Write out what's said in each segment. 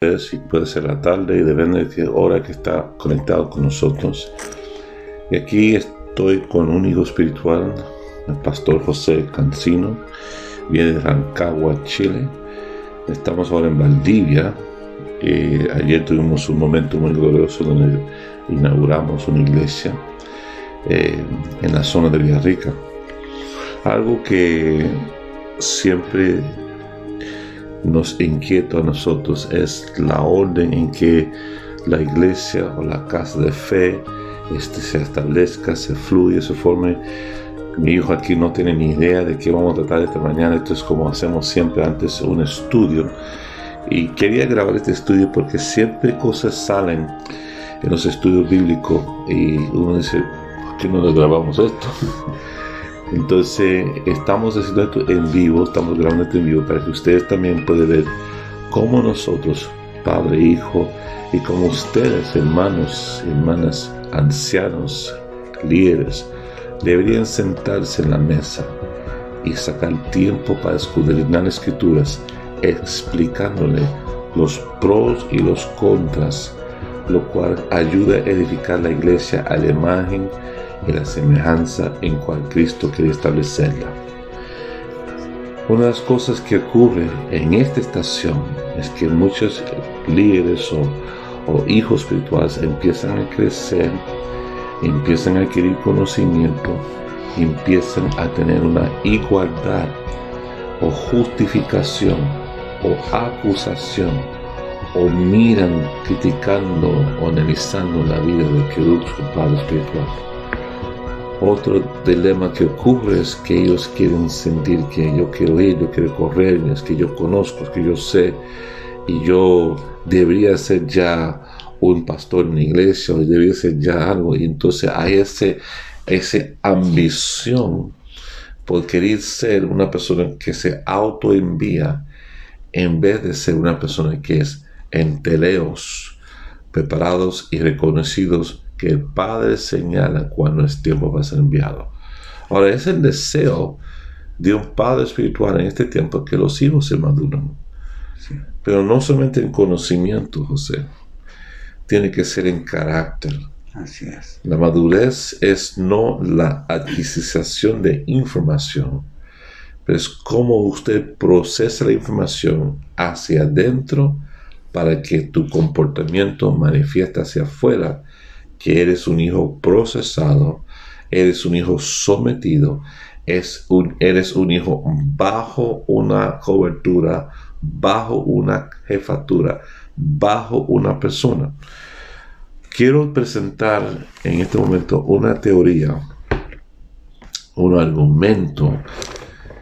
Y puede ser la tarde y depende de qué hora que está conectado con nosotros. Y aquí estoy con un hijo espiritual, el pastor José Cancino, viene de Rancagua, Chile. Estamos ahora en Valdivia. Ayer tuvimos un momento muy glorioso donde inauguramos una iglesia en la zona de Villarrica. Algo que siempre nos inquieta a nosotros es la orden en que la iglesia o la casa de fe se establezca, se fluye, se forme. Mi hijo aquí no tiene ni idea de qué vamos a tratar esta mañana. Esto es como hacemos siempre antes, un estudio, y quería grabar este estudio porque siempre cosas salen en los estudios bíblicos y uno dice, ¿por qué no le grabamos esto? Entonces estamos haciendo esto en vivo, estamos grabando esto en vivo para que ustedes también puedan ver cómo nosotros, padre, hijo, y como ustedes, hermanos, hermanas, ancianos, líderes, deberían sentarse en la mesa y sacar tiempo para escudriñar las escrituras, explicándole los pros y los contras, lo cual ayuda a edificar la iglesia a la imagen y la semejanza en cual Cristo quiere establecerla. Una de las cosas que ocurre en esta estación es que muchos líderes o hijos espirituales empiezan a crecer, empiezan a adquirir conocimiento, empiezan a tener una igualdad o justificación o acusación, o miran criticando o analizando la vida de que su padre espiritual. Otro dilema que ocurre es que ellos quieren sentir que yo quiero ir, yo quiero correr, es que yo conozco, es que yo sé, y yo debería ser ya un pastor en la iglesia, o debería ser ya algo, y entonces hay esa ambición por querer ser una persona que se autoenvía en vez de ser una persona que es enteleos, preparados y reconocidos que el Padre señala cuando es tiempo para ser enviado. Ahora, es el deseo de un padre espiritual en este tiempo que los hijos se maduran. Sí. Pero no solamente en conocimiento, José, tiene que ser en carácter. Así es. La madurez es no la adquisición de información, pero es cómo usted procesa la información hacia adentro para que tu comportamiento manifieste hacia afuera que eres un hijo procesado, eres un hijo sometido, eres un hijo bajo una cobertura, bajo una jefatura, bajo una persona. Quiero presentar en este momento una teoría, un argumento.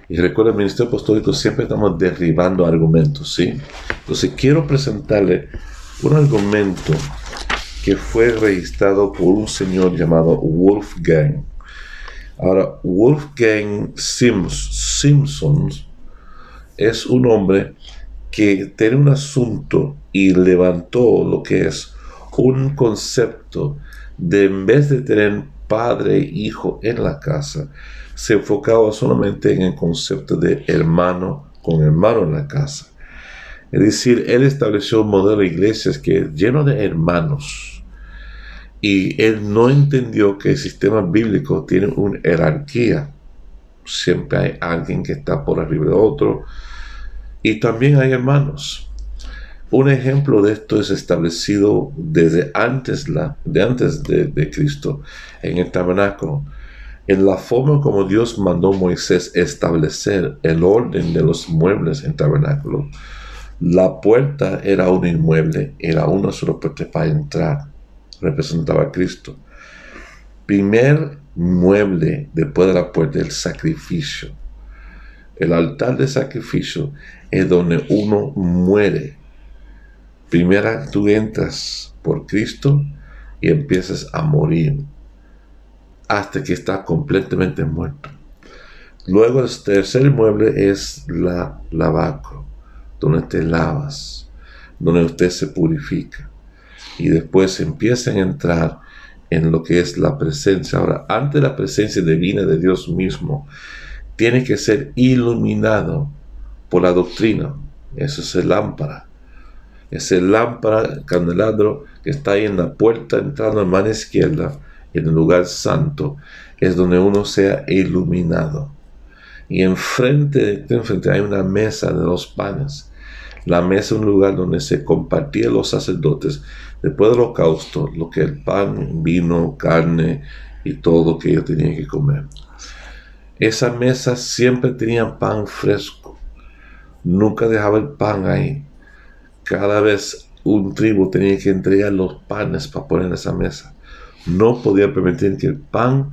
Y recuerda, el Ministerio Apostólico siempre estamos derribando argumentos, ¿sí? Entonces quiero presentarle un argumento que fue registrado por un señor llamado Wolfgang. Ahora, Wolfgang Simpson es un hombre que tiene un asunto y levantó lo que es un concepto de, en vez de tener padre e hijo en la casa, se enfocaba solamente en el concepto de hermano con hermano en la casa. Es decir, él estableció un modelo de iglesias que es lleno de hermanos. Y él no entendió que el sistema bíblico tiene una jerarquía. Siempre hay alguien que está por arriba de otro. Y también hay hermanos. Un ejemplo de esto es establecido desde antes de Cristo en el tabernáculo. En la forma como Dios mandó a Moisés establecer el orden de los muebles en el tabernáculo. La puerta era un inmueble, era una sola puerta para entrar. Representaba a Cristo. Primer mueble después de la puerta, el sacrificio. El altar de sacrificio es donde uno muere. Primero tú entras por Cristo y empiezas a morir hasta que estás completamente muerto. Luego el tercer mueble es la lavacro, donde te lavas, donde usted se purifica. Y después empiezan a entrar en lo que es la presencia. Ahora, antes de la presencia divina de Dios mismo, tiene que ser iluminado por la doctrina. Eso es el lámpara. Ese lámpara, candelabro que está ahí en la puerta entrando a mano izquierda, en el lugar santo, es donde uno sea iluminado. Y enfrente hay una mesa de los panes. La mesa es un lugar donde se compartían los sacerdotes después del holocausto, lo que el pan, vino, carne y todo lo que ellos tenían que comer. Esa mesa siempre tenía pan fresco. Nunca dejaba el pan ahí. Cada vez un tribu tenía que entregar los panes para poner en esa mesa. No podía permitir que el pan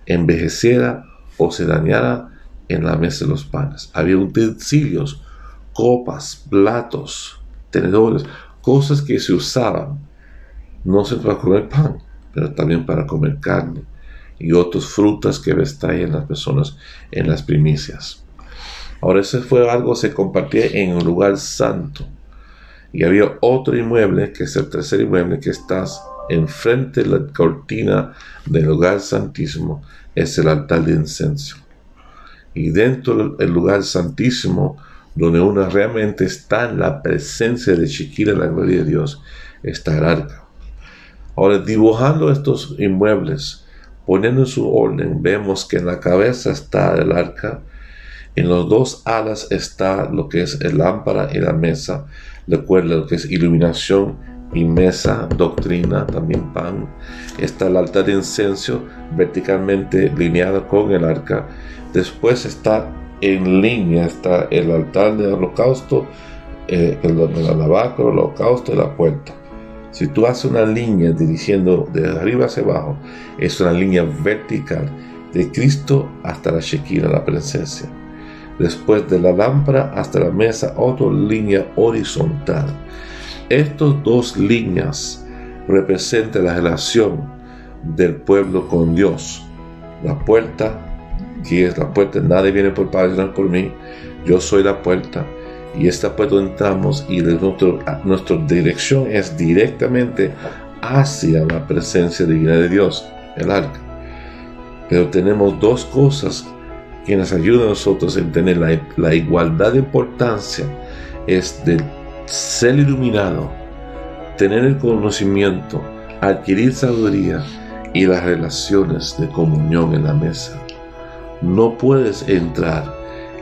envejeciera o se dañara en la mesa de los panes. Había utensilios, copas, platos, tenedores, cosas que se usaban no solo para comer pan, pero también para comer carne y otras frutas que traían las personas en las primicias. Ahora, eso fue algo que se compartía en un lugar santo. Y había otro inmueble, que es el tercer inmueble, que está enfrente de la cortina del lugar santísimo, es el altar de incienso. Y dentro del lugar santísimo, donde uno realmente está en la presencia de Shekinah, la gloria de Dios, está el arca. Ahora, dibujando estos inmuebles, poniendo en su orden, vemos que en la cabeza está el arca, en los dos alas está lo que es el lámpara y la mesa. Recuerda lo que es iluminación y mesa, doctrina, también pan. Está el altar de incienso verticalmente lineado con el arca. Después está en línea, está el altar del holocausto, el lavacro, el holocausto y la puerta. Si tú haces una línea dirigiendo de arriba hacia abajo, es una línea vertical de Cristo hasta la Shekinah, la presencia. Después de la lámpara hasta la mesa, otra línea horizontal. Estas dos líneas representan la relación del pueblo con Dios. La puerta, que es la puerta, nadie viene por Padre sino por mí. Yo soy la puerta. Y esta puerta entramos y nuestra dirección es directamente hacia la presencia divina de Dios, el arca. Pero tenemos dos cosas que nos ayudan a nosotros a tener la igualdad de importancia, es de ser iluminado, tener el conocimiento, adquirir sabiduría y las relaciones de comunión en la mesa. No puedes entrar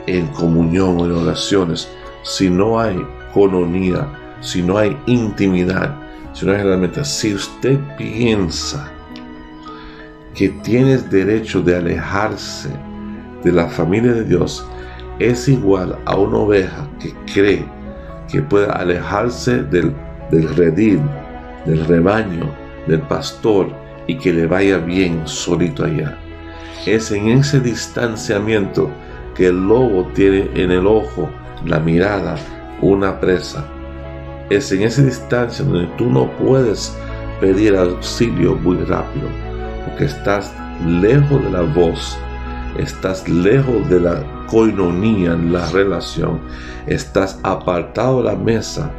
en comunión o en oraciones si no hay coinonía, si no hay intimidad, si no hay realmente. Si usted piensa que tienes derecho de alejarse de la familia de Dios, es igual a una oveja que cree que puede alejarse del redil, del rebaño, del pastor y que le vaya bien solito allá. Es en ese distanciamiento que el lobo tiene en el ojo, la mirada, una presa. Es en esa distancia donde tú no puedes pedir auxilio muy rápido, porque estás lejos de la voz, estás lejos de la coinonía, la relación, estás apartado de la mesa,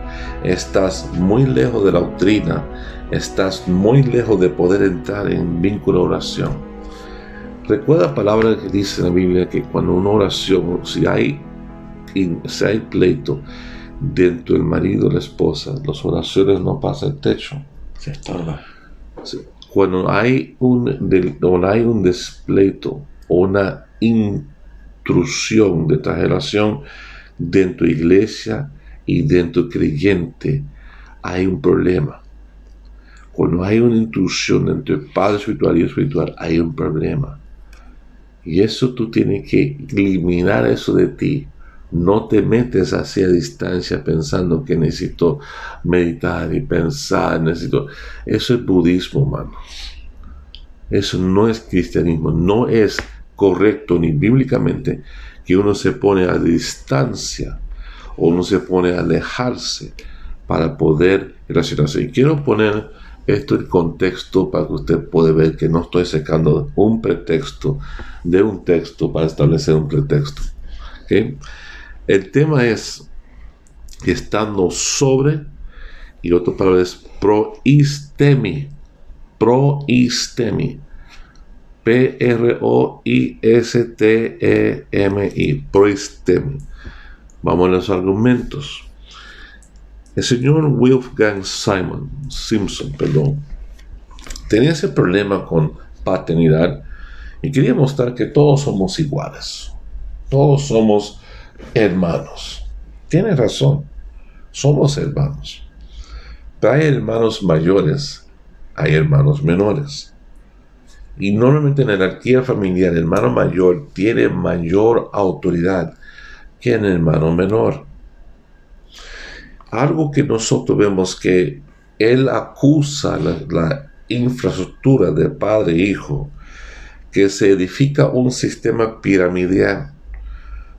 estás muy lejos de la doctrina, estás muy lejos de poder entrar en vínculo de oración. Recuerda la palabra que dice en la Biblia que cuando una oración, si hay pleito dentro del marido o la esposa, las oraciones no pasan el techo. Se estorba. Cuando hay un despleito o una intrusión de esta relación dentro de iglesia y dentro de creyente, hay un problema. Cuando hay una intrusión entre padre espiritual y espiritual, hay un problema. Y eso tú tienes que eliminar eso de ti. No te metes hacia distancia pensando que necesito meditar y pensar, Eso es budismo, mano. Eso no es cristianismo. No es correcto ni bíblicamente que uno se pone a distancia o uno se pone a alejarse para poder relacionarse. Y quiero poner esto en contexto para que usted pueda ver que no estoy sacando un pretexto de un texto para establecer un pretexto. ¿Okay? El tema es que estando sobre, y otra palabra es proistemi. Proistemi. Proistemi. Proistemi. Vamos a los argumentos. El señor Wolfgang Simpson, tenía ese problema con paternidad y quería mostrar que todos somos iguales. Todos somos hermanos. Tiene razón, somos hermanos. Pero hay hermanos mayores, hay hermanos menores. Y normalmente en la jerarquía familiar, el hermano mayor tiene mayor autoridad que el hermano menor. Algo que nosotros vemos que él acusa la infraestructura de padre e hijo, que se edifica un sistema piramidal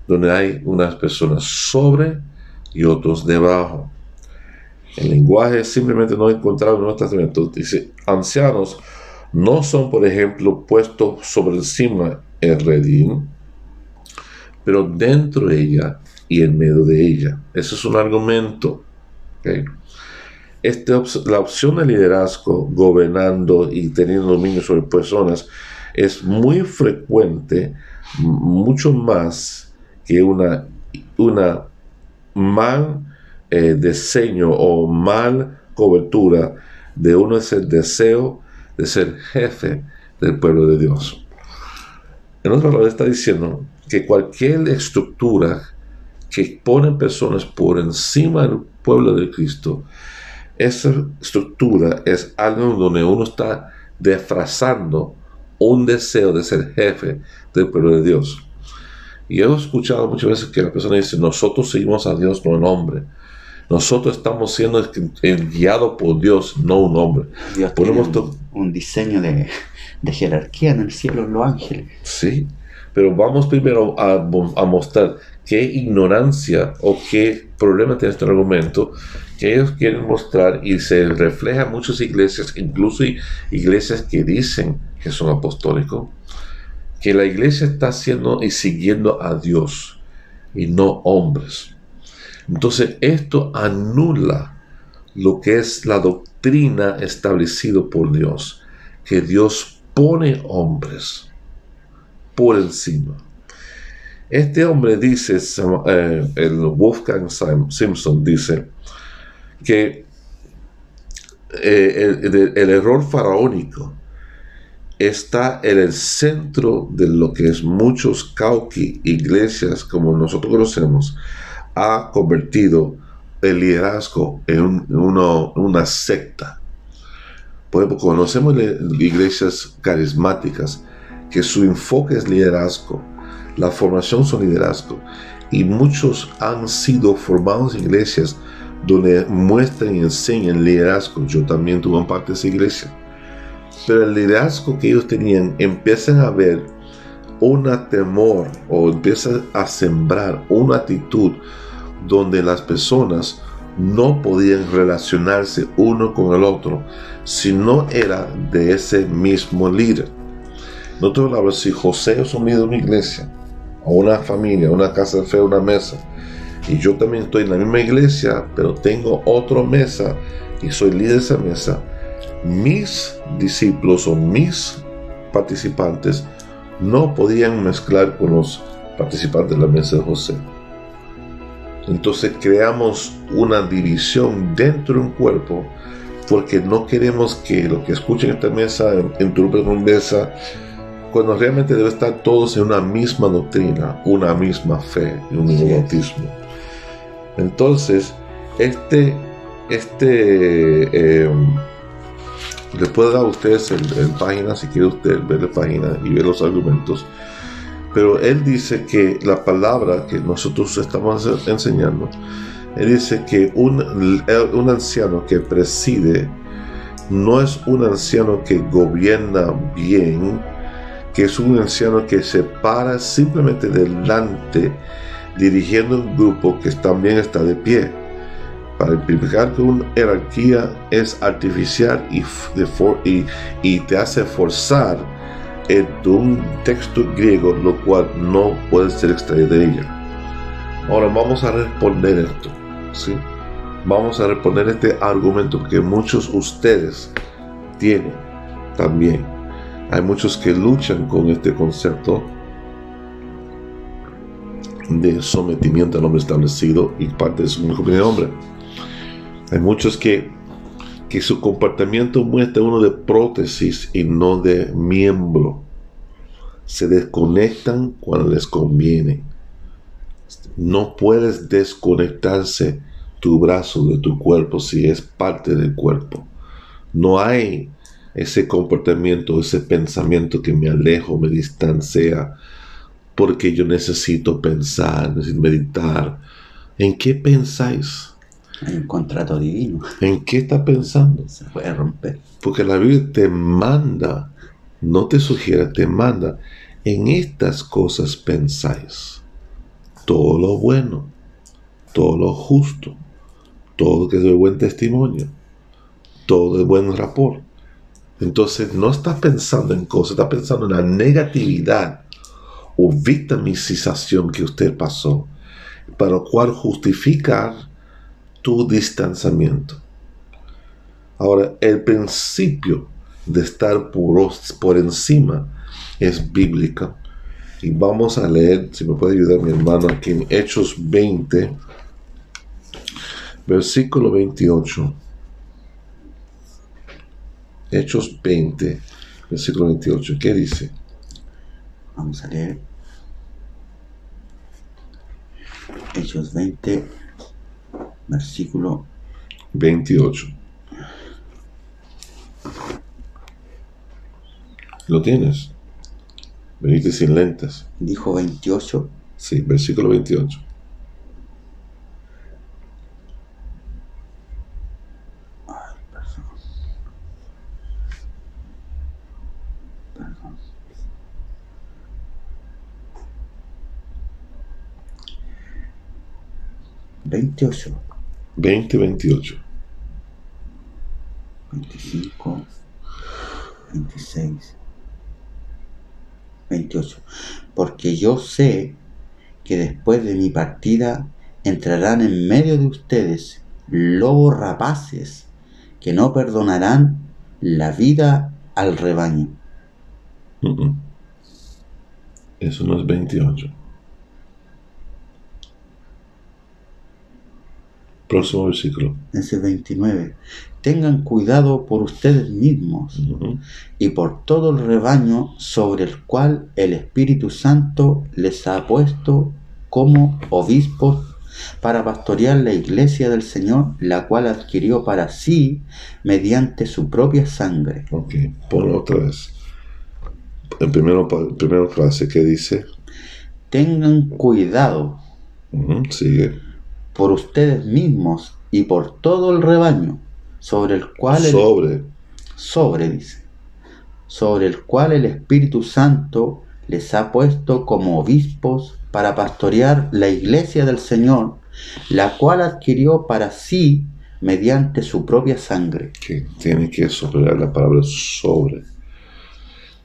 donde hay unas personas sobre y otros debajo. El lenguaje simplemente no encontrado en el Nuevo Testamento. Dice, ancianos no son, por ejemplo, puestos sobre encima el redil, pero dentro de ella y en medio de ella. Ese es un argumento. ¿Okay? La opción de liderazgo, gobernando y teniendo dominio sobre personas, es muy frecuente, mucho más que una mal diseño o mal cobertura de uno es el deseo de ser jefe del pueblo de Dios. En otras palabras, está diciendo que cualquier estructura que pone personas por encima del pueblo de Cristo, esa estructura es algo donde uno está disfrazando un deseo de ser jefe del pueblo de Dios. Y he escuchado muchas veces que la persona dice, nosotros seguimos a Dios, no al hombre. Nosotros estamos siendo guiados por Dios, no un hombre. Dios tiene un diseño de jerarquía en el cielo, en los ángeles. Sí, pero vamos primero a mostrar qué ignorancia o qué problema tiene este argumento que ellos quieren mostrar, y se refleja en muchas iglesias, incluso iglesias que dicen que son apostólicos, que la iglesia está haciendo y siguiendo a Dios y no hombres. Entonces esto anula lo que es la doctrina establecida por Dios, que Dios pone hombres por encima. Este hombre dice, el Wolfgang Simpson dice, que el error faraónico está en el centro de lo que es muchos cauqui, iglesias como nosotros conocemos, ha convertido el liderazgo en una secta. Por ejemplo, conocemos iglesias carismáticas que su enfoque es liderazgo, la formación son liderazgo, y muchos han sido formados en iglesias donde muestran y enseñan liderazgo. Yo también tuve parte de esa iglesia. Pero el liderazgo que ellos tenían, empiezan a ver un temor o empiezan a sembrar una actitud donde las personas no podían relacionarse uno con el otro si no era de ese mismo líder. Nosotros hablamos, si José es un líder de una iglesia, o una familia, una casa de fe, una mesa, y yo también estoy en la misma iglesia, pero tengo otra mesa y soy líder de esa mesa, mis discípulos o mis participantes no podían mezclar con los participantes de la mesa de José. Entonces creamos una división dentro de un cuerpo porque no queremos que lo que escuchen en esta mesa interrumpan con mesa, cuando realmente debe estar todos en una misma doctrina, una misma fe y un mismo bautismo. Entonces, le puedo dar a ustedes en página, si quiere usted ver la página y ver los argumentos. Pero él dice que la palabra que nosotros estamos enseñando, él dice que un anciano que preside no es un anciano que gobierna bien, que es un anciano que se para simplemente delante, dirigiendo un grupo que también está de pie, para implicar que una jerarquía es artificial y te hace forzar en un texto griego, lo cual no puede ser extraído de ella. Ahora vamos a responder esto, ¿sí? Vamos a responder este argumento que muchos de ustedes tienen también. Hay muchos que luchan con este concepto de sometimiento al hombre establecido y parte de su hijo primer hombre. Hay muchos que su comportamiento muestra uno de prótesis y no de miembro. Se desconectan cuando les conviene. No puedes desconectarse tu brazo de tu cuerpo si es parte del cuerpo. No hay ese comportamiento, ese pensamiento que me alejo, me distancia, porque yo necesito pensar, necesito meditar. ¿En qué pensáis? Hay un contrato divino. ¿En qué está pensando? Se puede romper. Porque la Biblia te manda, no te sugiere, te manda. En estas cosas pensáis. Todo lo bueno, todo lo justo, todo que es de buen testimonio, todo de buen rapport. Entonces no estás pensando en cosas, estás pensando en la negatividad o victimización que usted pasó, para lo cual justificar tu distanciamiento. Ahora, el principio de estar por encima es bíblico. Y vamos a leer, si me puede ayudar mi hermano, aquí en Hechos 20, versículo 28. Hechos 20, versículo 28. ¿Qué dice? Vamos a leer. Hechos 20, versículo 28. ¿Lo tienes? Veniste sin lentes. Dijo 28. Sí, versículo 28. Ay, perdón. 28. 28. 25. 26. 28. Porque yo sé que después de mi partida entrarán en medio de ustedes lobos rapaces que no perdonarán la vida al rebaño. Eso no es 28. Próximo versículo. Ese 29. Tengan cuidado por ustedes mismos y por todo el rebaño sobre el cual el Espíritu Santo les ha puesto como obispos para pastorear la iglesia del Señor, la cual adquirió para sí mediante su propia sangre. Ok, ponlo otra vez. En primera frase, ¿qué dice? Tengan cuidado sigue. por ustedes mismos y por todo el rebaño sobre el cual sobre el cual el Espíritu Santo les ha puesto como obispos para pastorear la iglesia del Señor, la cual adquirió para sí mediante su propia sangre. Que tiene que subrayar la palabra sobre.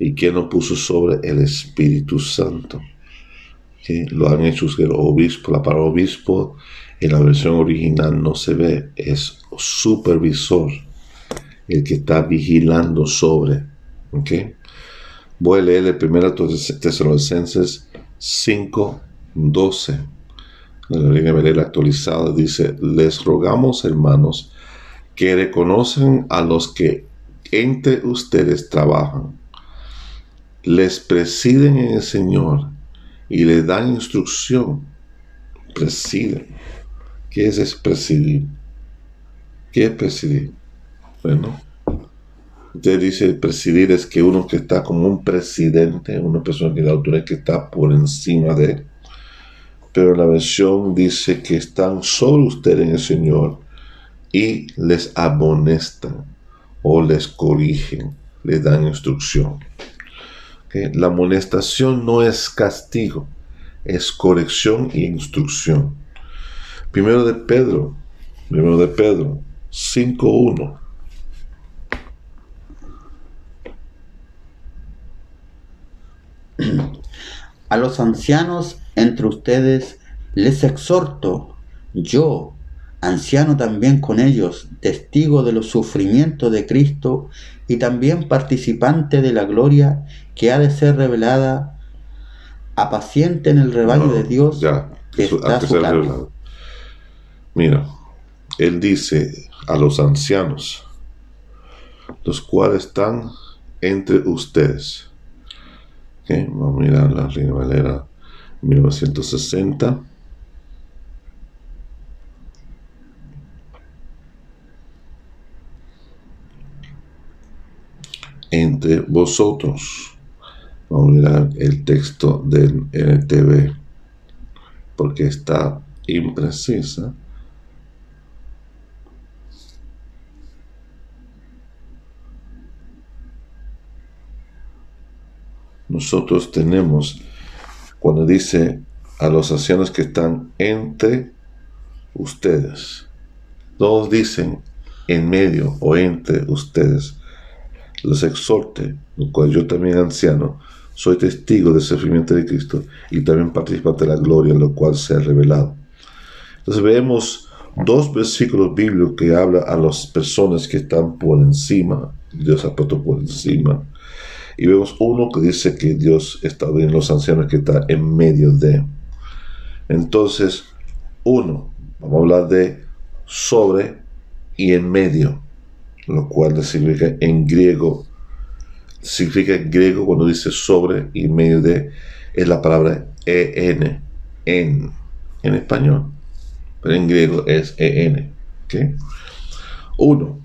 ¿Y quién lo puso sobre? El Espíritu Santo. Que lo han hecho el obispo. La palabra obispo en la versión original no se ve, es supervisor, el que está vigilando sobre. ¿Okay? Voy a leer el 1 Tesalonicenses 5:12. La Reina Valera actualizada dice: les rogamos, hermanos, que reconozcan a los que entre ustedes trabajan, les presiden en el Señor y les dan instrucción. Presiden. ¿Qué es presidir? ¿Qué es presidir? Bueno, usted dice presidir es que uno que está como un presidente, una persona que da autoridad, que está por encima de él. Pero la versión dice que están sobre usted en el Señor y les amonestan o les corrigen, les dan instrucción. ¿Okay? La amonestación no es castigo, es corrección e instrucción. Primero de Pedro 5:1. A los ancianos entre ustedes les exhorto, yo, anciano también con ellos, testigo de los sufrimientos de Cristo y también participante de la gloria que ha de ser revelada, apaciente en el rebaño de Dios que está a su cargo. Mira, él dice a los ancianos, los cuales están entre ustedes. Okay, vamos a mirar la Reina Valera 1960. Entre vosotros. Vamos a mirar el texto del NTV porque está imprecisa. Nosotros tenemos, cuando dice a los ancianos que están entre ustedes, todos dicen en medio o entre ustedes, los exhorte, lo cual yo también, anciano, soy testigo del sufrimiento de Cristo y también participante de la gloria, lo cual se ha revelado. Entonces vemos dos versículos bíblicos que hablan a las personas que están por encima, Dios ha puesto por encima, y vemos uno que dice que Dios está bien los ancianos que están en medio de. Entonces, uno, vamos a hablar de sobre y en medio, lo cual significa en griego cuando dice sobre y medio de, es la palabra en español, pero en griego es en. ¿Okay? Uno,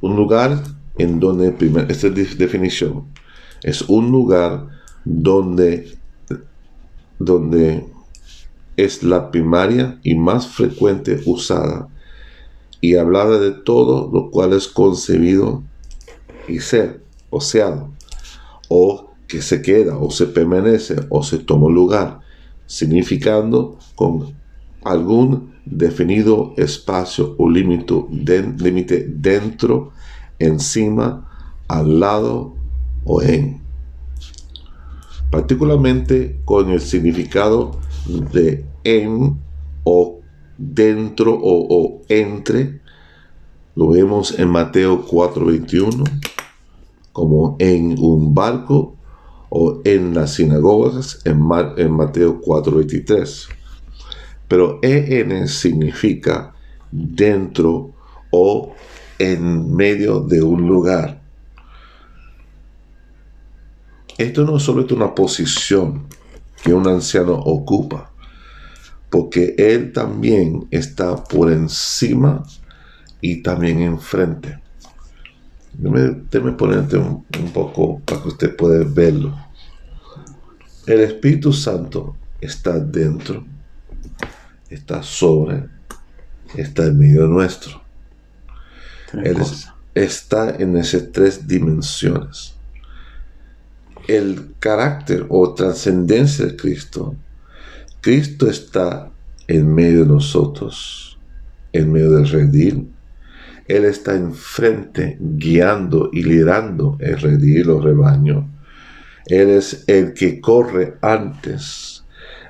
un lugar en donde, esta definición, es un lugar donde es la primaria y más frecuente usada y hablada de todo lo cual es concebido y ser, o seado, o que se queda, o se permanece, o se toma lugar, significando con algún definido espacio o límite dentro, encima, al lado o en. Particularmente con el significado de en o dentro o entre, lo vemos en Mateo 4:21, como en un barco, o en las sinagogas en Mateo 4:23. Pero en significa dentro o en medio de un lugar. Esto no es solo una posición que un anciano ocupa, porque él también está por encima y también enfrente. Déjame ponerte un poco para que usted pueda verlo. El Espíritu Santo está dentro, está sobre, está en medio nuestro. Él está en esas tres dimensiones. El carácter o trascendencia de Cristo está en medio de nosotros, en medio del redil. Él está enfrente, guiando y liderando el redil o rebaño. Él es el que corre antes,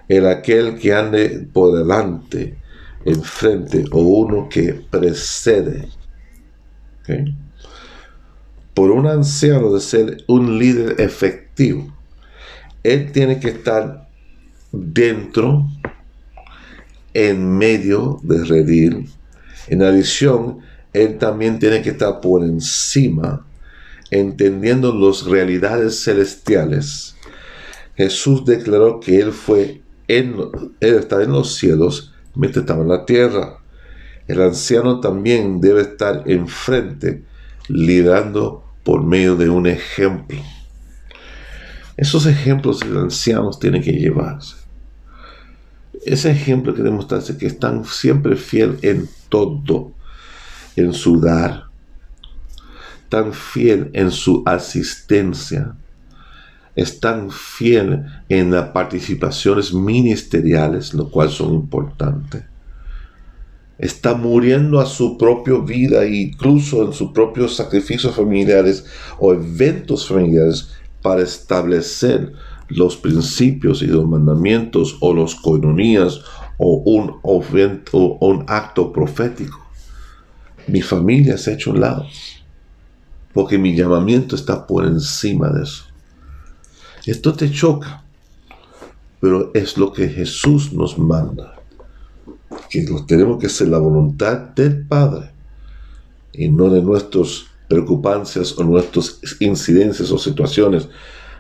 aquel que ande por delante, enfrente, o uno que precede. ¿Okay? Por un anciano de ser un líder efectivo, él tiene que estar dentro, en medio del redil. En adición, él también tiene que estar por encima, entendiendo las realidades celestiales. Jesús declaró que él está en los cielos mientras estaba en la tierra. El anciano también debe estar enfrente, liderando por medio de un ejemplo. Esos ejemplos los ancianos tienen que llevarse. Ese ejemplo que demostrarse que están siempre fiel en todo, en su dar, tan fiel en su asistencia, es tan fiel en las participaciones ministeriales, lo cual son importantes. Está muriendo a su propia vida e incluso en sus propios sacrificios familiares o eventos familiares para establecer los principios y los mandamientos o los coinonías o un acto profético. Mi familia se ha hecho a un lado porque mi llamamiento está por encima de eso. Esto te choca, pero es lo que Jesús nos manda, que tenemos que hacer la voluntad del Padre y no de nuestras preocupancias o nuestras incidencias o situaciones.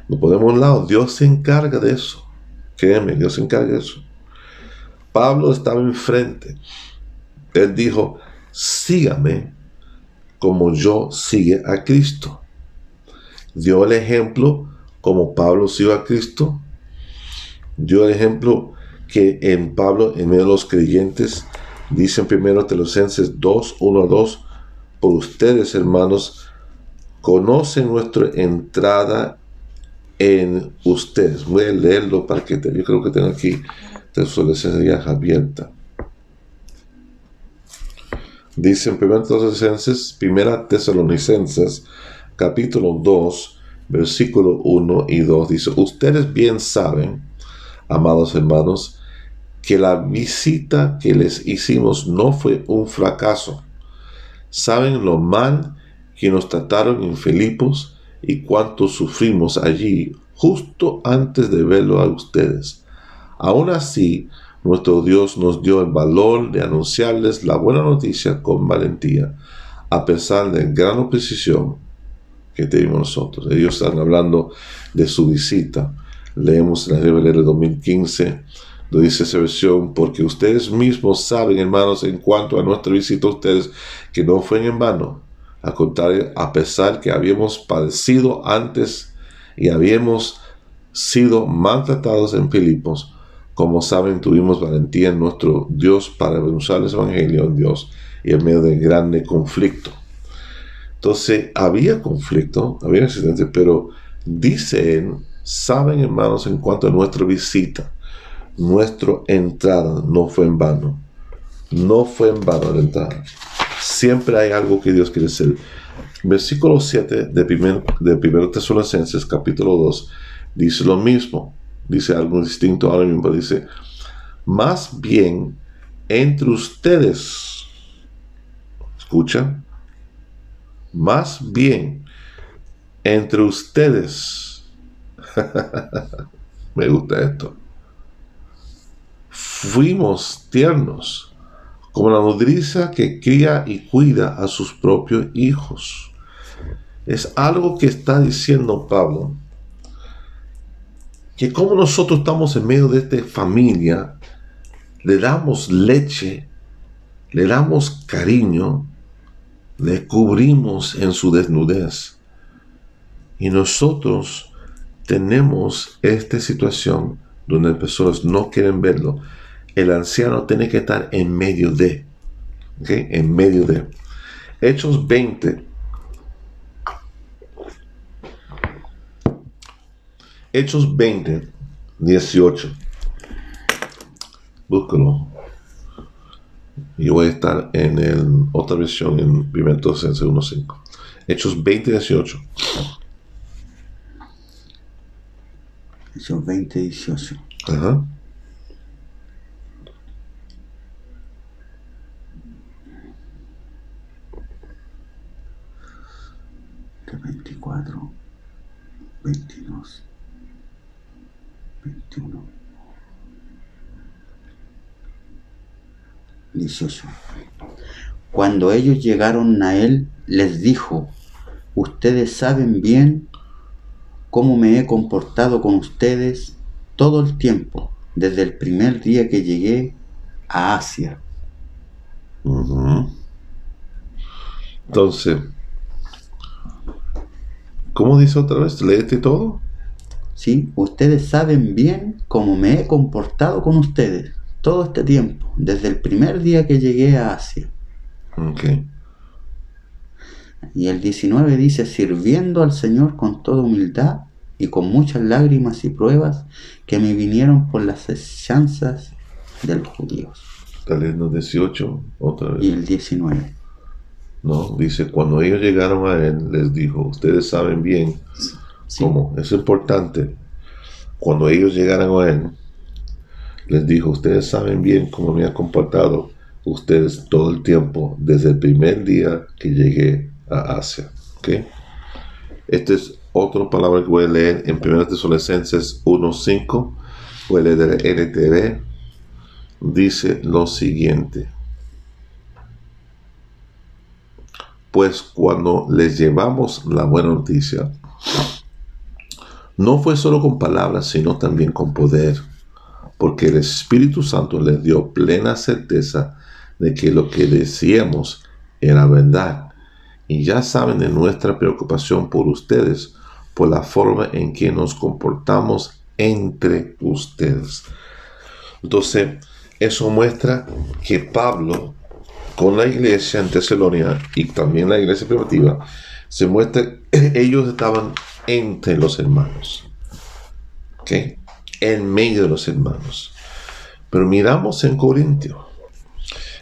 Lo ponemos a un lado. Dios se encarga de eso. Créeme, Dios se encarga de eso. Pablo estaba enfrente. Él dijo, sígame como yo sigue a Cristo. Dio el ejemplo como Pablo siguió a Cristo. Dio el ejemplo que en Pablo, en medio de los creyentes, dice en 1 Tesalonicenses 2, 1 a 2, por ustedes, hermanos, conocen nuestra entrada en ustedes. Voy a leerlo para que yo creo que tengo aquí Tesalonicenses ya abierta. Dice en 1 Tesalonicenses capítulo 2, versículo 1 y 2, dice, ustedes bien saben, amados hermanos, que la visita que les hicimos no fue un fracaso. Saben lo mal que nos trataron en Filipos y cuánto sufrimos allí justo antes de verlo a ustedes. Aún así, nuestro Dios nos dio el valor de anunciarles la buena noticia con valentía, a pesar de gran oposición que tuvimos nosotros. Ellos están hablando de su visita. Leemos en la Revelación 2015, lo dice esa versión, porque ustedes mismos saben, hermanos, en cuanto a nuestra visita a ustedes, que no fue en vano. Al contrario, a pesar que habíamos padecido antes y habíamos sido maltratados en Filipos, como saben, tuvimos valentía en nuestro Dios para anunciar el Evangelio en Dios y en medio de grande conflicto. Entonces, había conflicto, había existencia, pero dicen, saben, hermanos, en cuanto a nuestra visita, nuestra entrada no fue en vano. No fue en vano la entrada. Siempre hay algo que Dios quiere hacer. Versículo 7 de 1 Tesalonicenses, capítulo 2, dice lo mismo. Dice algo distinto ahora mismo. Dice, más bien entre ustedes, escucha, más bien entre ustedes, me gusta esto, fuimos tiernos, como la nodriza que cría y cuida a sus propios hijos. Es algo que está diciendo Pablo, que como nosotros estamos en medio de esta familia, le damos leche, le damos cariño, le cubrimos en su desnudez. Y nosotros tenemos esta situación donde personas no quieren verlo. El anciano tiene que estar en medio de. ¿Okay? En medio de. Hechos 20. Hechos 20, 18. Búscalo. Y voy a estar en otra versión en 1 Tesalonicenses 1:5. Hechos 20, 18. Hechos 20, 18. Ajá. De 24, 22, 21, 18. Cuando ellos llegaron a él, les dijo, ustedes saben bien cómo me he comportado con ustedes todo el tiempo, desde el primer día que llegué a Asia. Uh-huh. Entonces, ¿cómo dice otra vez? ¿Leíste todo? Sí, ustedes saben bien cómo me he comportado con ustedes todo este tiempo, desde el primer día que llegué a Asia. Okay. Y el 19 dice, sirviendo al Señor con toda humildad y con muchas lágrimas y pruebas que me vinieron por las asechanzas de los judíos. Está leyendo 18 otra vez. Y el 19. No, dice, cuando ellos llegaron a él, les dijo, ustedes saben bien cómo. Es importante. Cuando ellos llegaron a él, les dijo, ustedes saben bien cómo me ha comportado ustedes todo el tiempo, desde el primer día que llegué a Asia. ¿Okay? Esta es otra palabra que voy a leer en 1 Tesalonicenses 1:5. Voy a leer de NTV. Dice lo siguiente. pues cuando les llevamos la buena noticia, no fue solo con palabras, sino también con poder, porque el Espíritu Santo les dio plena certeza de que lo que decíamos era verdad. Y ya saben de nuestra preocupación por ustedes, por la forma en que nos comportamos entre ustedes. Entonces, eso muestra que Pablo, con la iglesia en Tesalónica y también la iglesia primitiva, se muestra que ellos estaban entre los hermanos, ¿okay? En medio de los hermanos. Pero miramos en Corintios,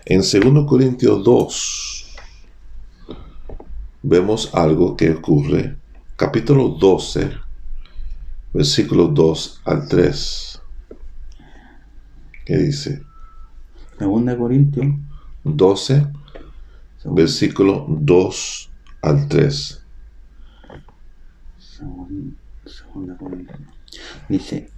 en 2 Corintios 2, vemos algo que ocurre, capítulo 12, versículos 2 al 3. ¿Qué dice? 2 Corintios 12, versículo 2 al 3. 2 Corintios. Dice,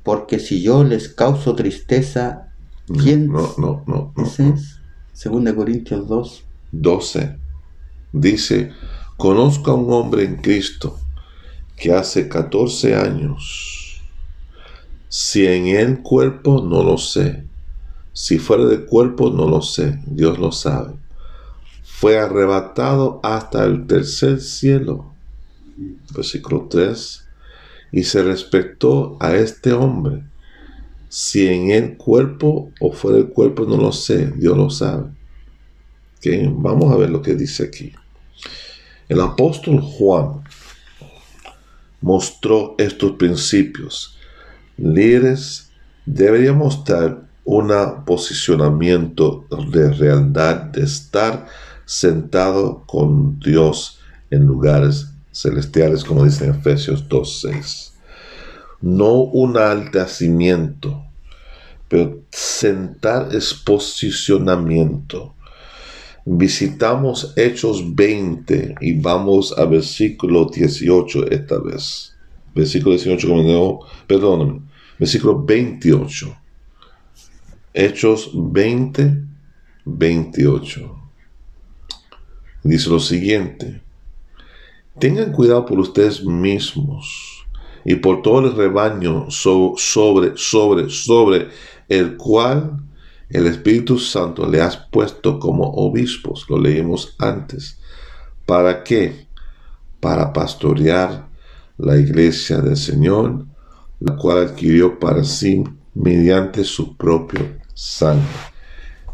porque si yo les causo tristeza, ¿quién? No. Ese es 2 Corintios 2. 12. Dice, conozco a un hombre en Cristo que hace 14 años. Si en el cuerpo, no lo sé. Si fuera del cuerpo, no lo sé. Dios lo sabe. Fue arrebatado hasta el tercer cielo. Versículo 3. Y se respetó a este hombre. Si en el cuerpo o fuera del cuerpo, no lo sé. Dios lo sabe. ¿Okay? Vamos a ver lo que dice aquí. El apóstol Juan mostró estos principios. Líderes deberían mostrar un posicionamiento de realidad, de estar sentado con Dios en lugares celestiales, como dice en Efesios 2:6. No un altecimiento, pero sentar es posicionamiento. Visitamos Hechos 20 y vamos a versículo 18 esta vez. Versículo 18, versículo 28. Hechos 20, 28. Dice lo siguiente. Tengan cuidado por ustedes mismos y por todo el rebaño sobre el cual el Espíritu Santo le has puesto como obispos. Lo leímos antes. ¿Para qué? Para pastorear la iglesia del Señor, la cual adquirió para sí mediante su propio sangre.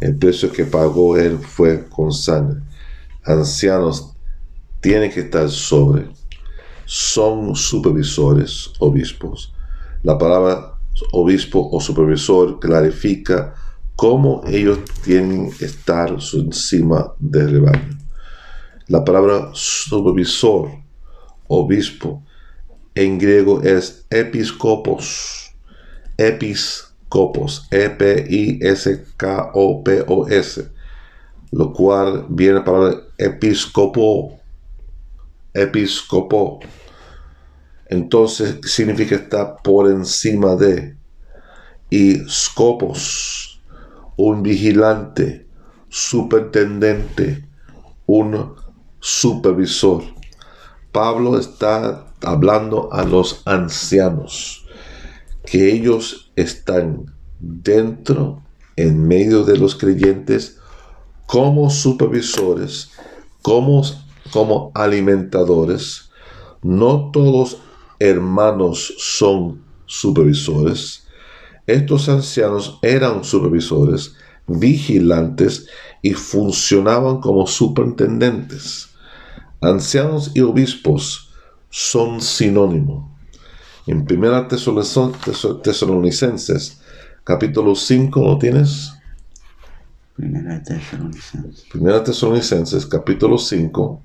El precio que pagó él fue con sangre. Ancianos tienen que estar sobre. Son supervisores, obispos. La palabra obispo o supervisor clarifica cómo ellos tienen que estar encima del rebaño. La palabra supervisor, obispo, en griego es episkopos. Episkopos, E-P-I-S-K-O-P-O-S, lo cual viene la palabra episcopo. Entonces significa estar por encima de. Y scopos, un vigilante, superintendente, un supervisor. Pablo está hablando a los ancianos, que ellos están dentro, en medio de los creyentes, como supervisores, como alimentadores. No todos hermanos son supervisores. Estos ancianos eran supervisores, vigilantes y funcionaban como superintendentes. Ancianos y obispos son sinónimos. En 1 Tesalonicenses, capítulo 5, ¿lo tienes? 1 Tesalonicenses. 1 Tesalonicenses, capítulo 5,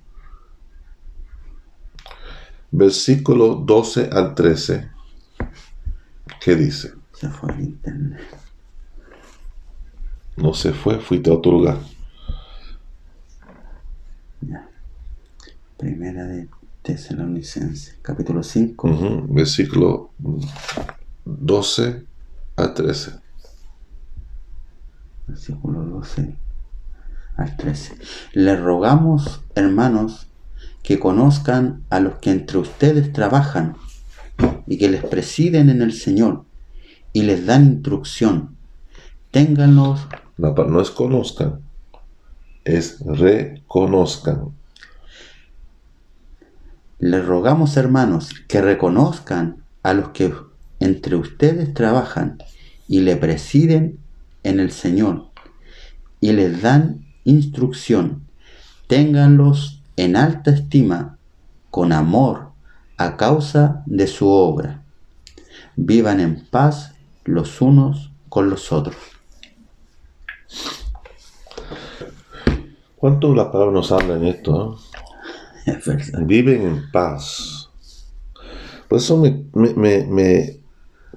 versículo 12 al 13. ¿Qué dice? Se fue al internet. No se fue, fuiste a otro lugar. Ya. 1 Tesalonicenses, capítulo 5. Versículo 12 a 13. Versículo 12 al 13. Les rogamos, hermanos, que conozcan a los que entre ustedes trabajan y que les presiden en el Señor y les dan instrucción. Ténganlos. No es conozcan, es reconozcan. Les rogamos, hermanos, que reconozcan a los que entre ustedes trabajan y le presiden en el Señor y les dan instrucción. Ténganlos en alta estima, con amor, a causa de su obra. Vivan en paz los unos con los otros. ¿Cuánto la palabra nos habla en esto? Es verdad. Viven en paz. Por eso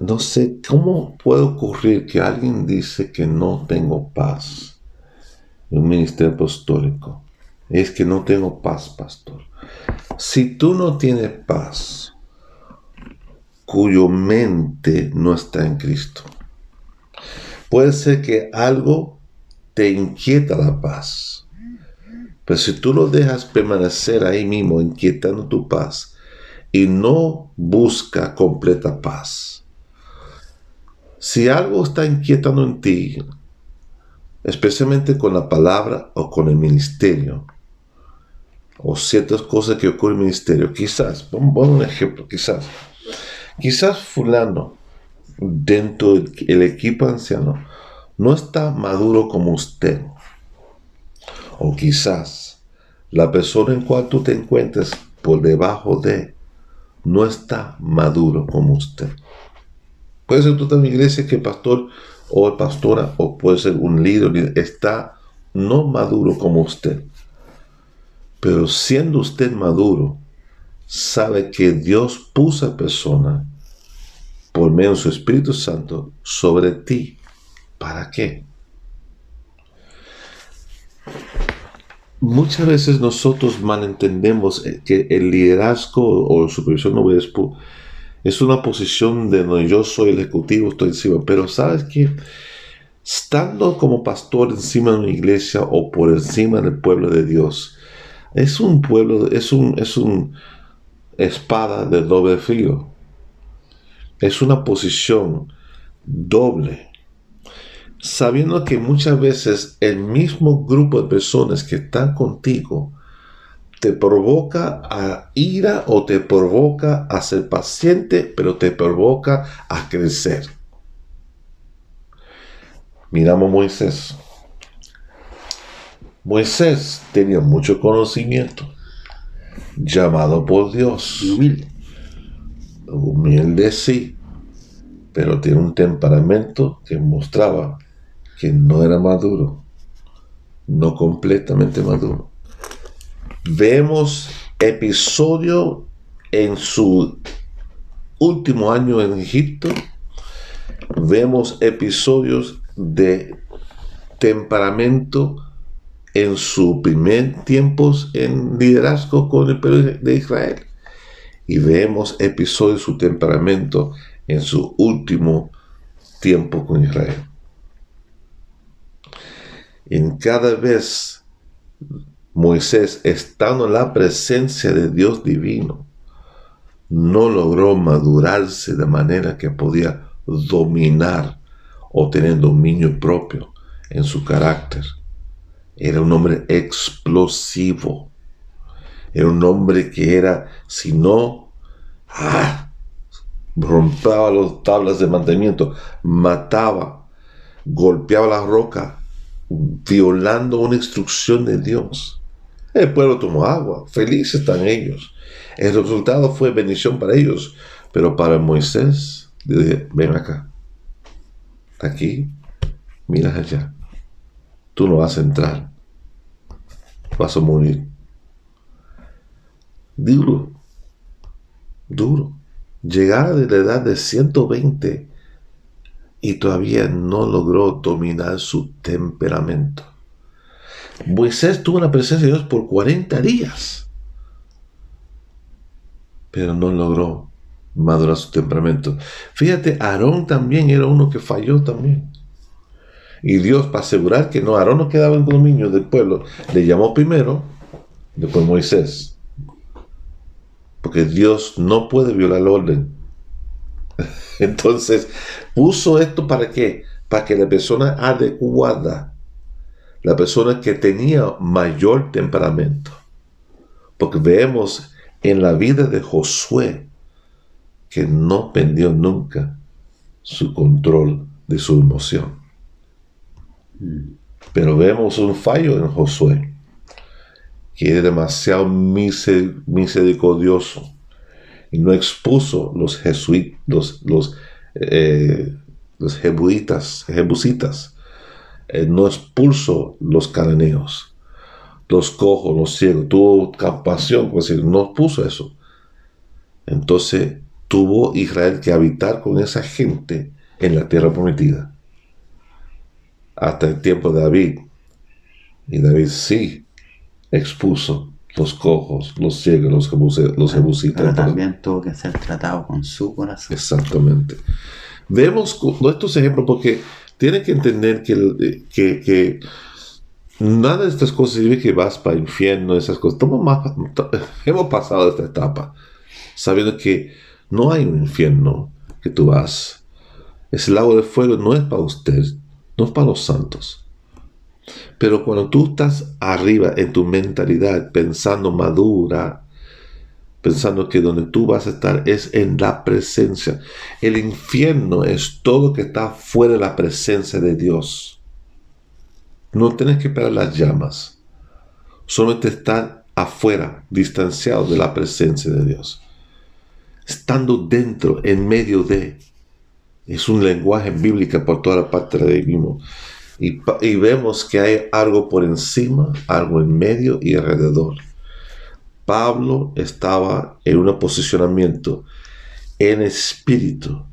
no sé cómo puede ocurrir que alguien dice que no tengo paz en un ministerio apostólico. Es que no tengo paz, pastor. Si tú no tienes paz, cuyo mente no está en Cristo, puede ser que algo te inquieta la paz. Pero si tú lo dejas permanecer ahí mismo, inquietando tu paz, y no busca completa paz. Si algo está inquietando en ti, especialmente con la palabra o con el ministerio, o ciertas cosas que ocurren en el ministerio, quizás, pon un ejemplo, quizás fulano dentro del equipo anciano no está maduro como usted, o quizás la persona en cual tú te encuentres por debajo de no está maduro como usted. Puede ser tú también iglesia que el pastor o pastora, o puede ser un líder, está no maduro como usted. Pero siendo usted maduro, sabe que Dios puso a persona por medio de su Espíritu Santo sobre ti. ¿Para qué? Muchas veces nosotros malentendemos que el liderazgo o supervisión no es una posición de donde yo soy el ejecutivo, estoy encima. Pero sabes que estando como pastor encima de una iglesia o por encima del pueblo de Dios, es un pueblo, es un espada de doble filo. Es una posición doble. Sabiendo que muchas veces el mismo grupo de personas que están contigo te provoca a ira o te provoca a ser paciente, pero te provoca a crecer. Miramos a Moisés. Moisés tenía mucho conocimiento, llamado por Dios. Humilde sí, pero tiene un temperamento que mostraba que no era maduro, no completamente maduro. Vemos episodio en su último año en Egipto, vemos episodios de temperamento en sus primeros tiempos en liderazgo con el pueblo de Israel, y vemos episodios de su temperamento en su último tiempo con Israel. En cada vez Moisés, estando en la presencia de Dios divino, no logró madurarse de manera que podía dominar o tener dominio propio en su carácter. Era un hombre explosivo. Era un hombre que era, si no, rompía las tablas de mantenimiento, mataba, golpeaba la roca, violando una instrucción de Dios. El pueblo tomó agua, felices están ellos. El resultado fue bendición para ellos, pero para Moisés, dije, ven acá, aquí, mira allá, tú no vas a entrar, vas a morir. Duro. Llegara de la edad de 120 y todavía no logró dominar su temperamento. Moisés tuvo la presencia de Dios por 40 días, pero no logró madurar su temperamento. Fíjate, Aarón también era uno que falló también. Y Dios, para asegurar que no, Aarón no quedaba en dominio del pueblo, le llamó primero, después Moisés. Porque Dios no puede violar el orden. Entonces, puso esto ¿para qué? Para que la persona adecuada, la persona que tenía mayor temperamento. Porque vemos en la vida de Josué que no perdió nunca su control de su emoción. Pero vemos un fallo en Josué, que era demasiado misericordioso y no expuso los jebusitas, no expulsó los cananeos, los cojos, los ciegos, tuvo compasión, no puso eso. Entonces tuvo Israel que habitar con esa gente en la tierra prometida hasta el tiempo de David. Y David sí expuso los cojos, los ciegos, los jebusitas. Pero también tuvo que ser tratado con su corazón. Exactamente. Vemos estos ejemplos porque tienen que entender que nada de estas cosas sirve que vas para el infierno, esas cosas. Hemos pasado esta etapa sabiendo que no hay un infierno que tú vas. Ese lago de fuego no es para usted, no es para los santos. Pero cuando tú estás arriba en tu mentalidad, pensando madura, pensando que donde tú vas a estar es en la presencia. El infierno es todo que está fuera de la presencia de Dios. No tienes que esperar las llamas. Solamente estar afuera, distanciado de la presencia de Dios. Estando dentro, en medio de. Es un lenguaje bíblico por toda la parte de mismo. Y vemos que hay algo por encima, algo en medio y alrededor. Pablo estaba en un posicionamiento en espíritu.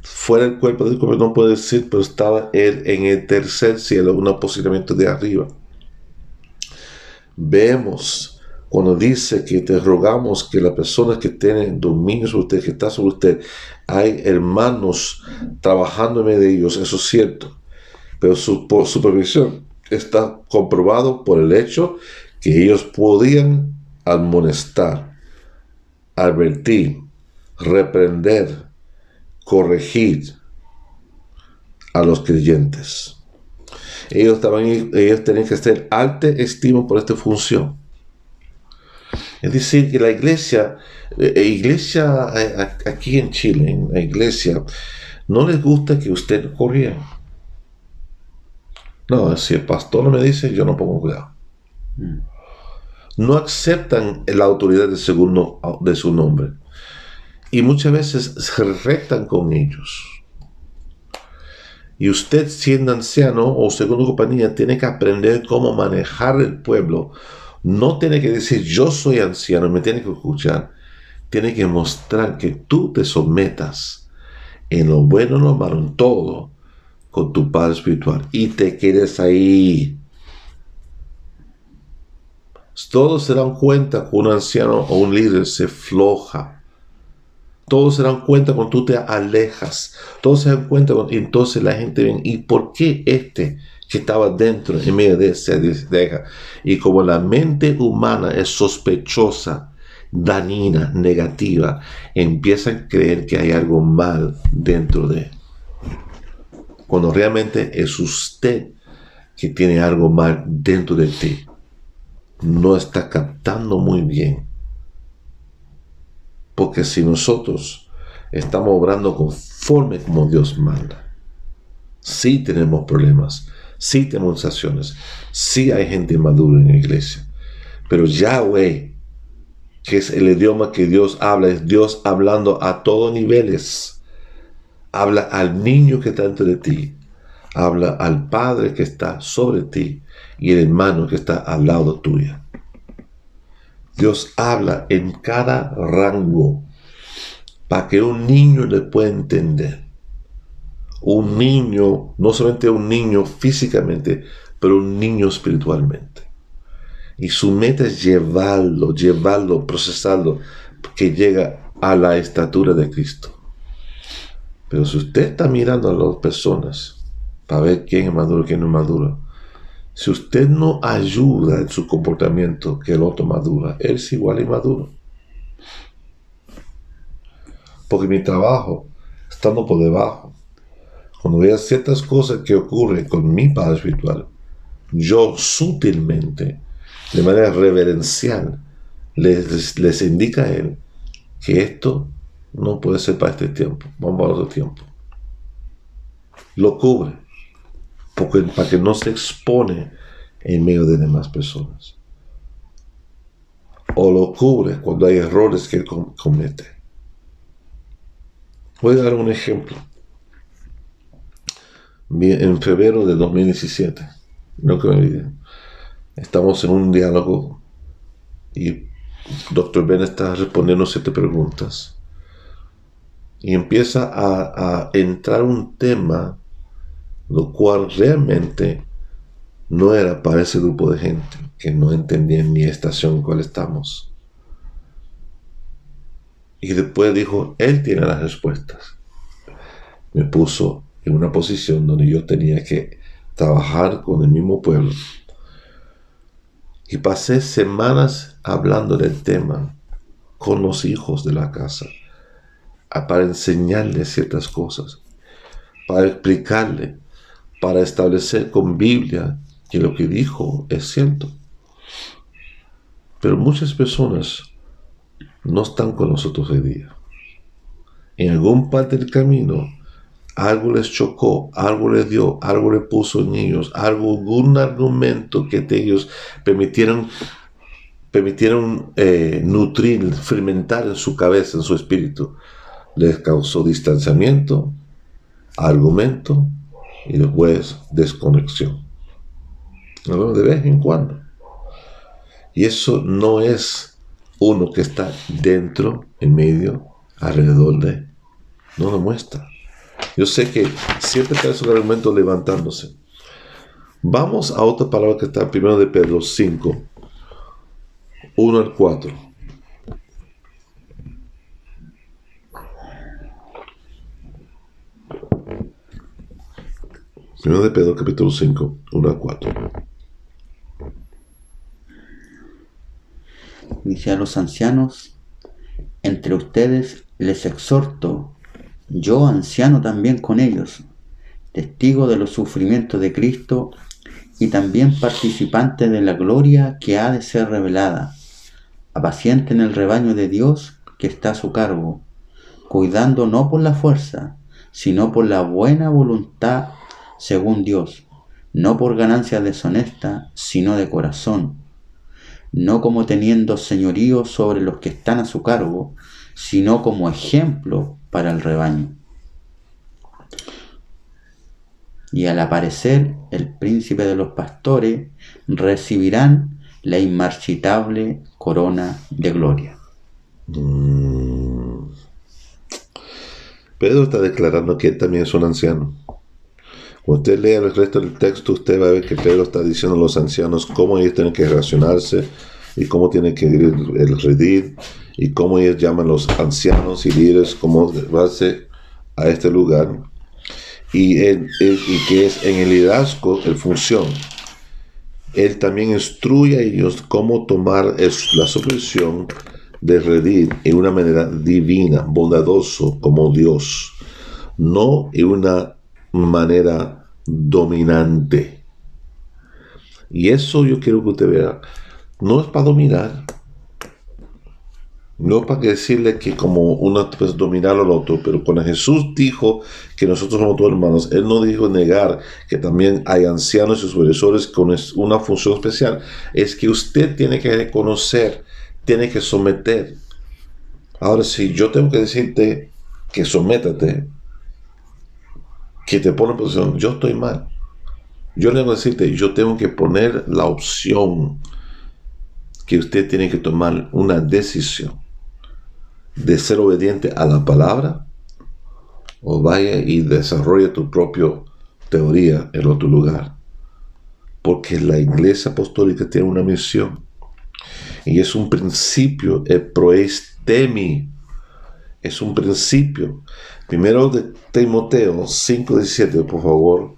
Fuera del cuerpo, no puedo decir, pero estaba él en el tercer cielo, un posicionamiento de arriba. Vemos cuando dice que te rogamos que las personas que tienen dominio sobre usted, que está sobre usted, hay hermanos trabajando en medio de ellos, eso es cierto. Pero su supervisión está comprobado por el hecho que ellos podían amonestar, advertir, reprender, corregir a los creyentes. Ellos tenían que ser alta estima por esta función. Es decir, que la iglesia aquí en Chile, en la iglesia, no les gusta que usted corría. No, si el pastor no me dice, yo no pongo cuidado. No aceptan la autoridad de su nombre. Y muchas veces se rectan con ellos. Y usted, siendo anciano o segundo compañía, tiene que aprender cómo manejar el pueblo. No tiene que decir, yo soy anciano, me tiene que escuchar. Tiene que mostrar que tú te sometas en lo bueno, en lo malo, en todo, con tu padre espiritual. Y te quedes ahí. Todos se dan cuenta que un anciano o un líder se floja. Todos se dan cuenta cuando tú te alejas. Todos se dan cuenta y entonces la gente ve, ¿y por qué que estaba dentro, en medio de se deja? Y como la mente humana es sospechosa, dañina, negativa, empiezan a creer que hay algo mal dentro de él. Cuando realmente es usted que tiene algo mal dentro de ti. No está captando muy bien. Porque si nosotros estamos obrando conforme como Dios manda, sí tenemos problemas, sí tenemos sensaciones, sí hay gente madura en la iglesia. Pero Yahweh, que es el idioma que Dios habla, es Dios hablando a todos niveles. Habla al niño que está dentro de ti. Habla al padre que está sobre ti y el hermano que está al lado tuyo. Dios habla en cada rango para que un niño le pueda entender. Un niño, no solamente un niño físicamente, pero un niño espiritualmente. Y su meta es llevarlo, procesarlo, que llega a la estatura de Cristo. Pero si usted está mirando a las personas para ver quién es maduro y quién no es maduro. Si usted no ayuda en su comportamiento que el otro madura, él es igual inmaduro. Porque mi trabajo, estando por debajo, cuando vea ciertas cosas que ocurren con mi padre espiritual, yo sutilmente, de manera reverencial, les indica a él que esto no puede ser para este tiempo, vamos a otro tiempo. Lo cubre, para que no se expone en medio de demás personas. O lo cubre cuando hay errores que él comete. Voy a dar un ejemplo. En febrero de 2017, no que me olviden, estamos en un diálogo y Dr. Ben está respondiendo 7 preguntas y empieza a entrar un tema lo cual realmente no era para ese grupo de gente que no entendía ni estación en cual estamos. Y después dijo, él tiene las respuestas. Me puso en una posición donde yo tenía que trabajar con el mismo pueblo. Y pasé semanas hablando del tema con los hijos de la casa, para enseñarles ciertas cosas, para explicarle, para establecer con Biblia que lo que dijo es cierto. Pero muchas personas no están con nosotros hoy día. En algún parte del camino, algo les chocó, algo les dio, algo le puso en ellos, algún argumento que ellos permitieron nutrir, fermentar en su cabeza, en su espíritu, les causó distanciamiento, argumento y después desconexión. ¿No? De vez en cuando. Y eso no es uno que está dentro, en medio, alrededor de. No lo muestra. Yo sé que siempre está esos argumentos levantándose. Vamos a otra palabra que está primero de Pedro 5, 1 al 4. Primero de Pedro, capítulo 5, 1 al 4. Dice: a los ancianos entre ustedes les exhorto, yo anciano también con ellos, testigo de los sufrimientos de Cristo y también participante de la gloria que ha de ser revelada. Apacienten el rebaño de Dios que está a su cargo, cuidando no por la fuerza, sino por la buena voluntad según Dios, no por ganancia deshonesta, sino de corazón, no como teniendo señorío sobre los que están a su cargo, sino como ejemplo para el rebaño. Y al aparecer el príncipe de los pastores, recibirán la inmarchitable corona de gloria. Pedro está declarando que él también es un anciano. Cuando usted lea el resto del texto, usted va a ver que Pedro está diciendo a los ancianos cómo ellos tienen que relacionarse y cómo tienen que ir el redil y cómo ellos llaman los ancianos y líderes, cómo llevarse a este lugar y que es en el liderazgo, en función. Él también instruye a ellos cómo tomar la supervisión de redil en una manera divina, bondadoso como Dios, no en una manera dominante. Y eso yo quiero que usted vea, no es para dominar, no para decirle que como una pues dominar al otro, pero cuando Jesús dijo que nosotros somos todos hermanos, Él no dijo negar que también hay ancianos y supervisores con una función especial. Es que usted tiene que reconocer, tiene que someter. Ahora, si yo tengo que decirte que sométate, que te pone en posición, yo estoy mal. Yo tengo que decirte, yo tengo que poner la opción que usted tiene que tomar una decisión de ser obediente a la palabra o vaya y desarrolla tu propia teoría en otro lugar. Porque la Iglesia Apostólica tiene una misión y es un principio, el proestemi. Es un principio. Primero de Timoteo 5:17, por favor,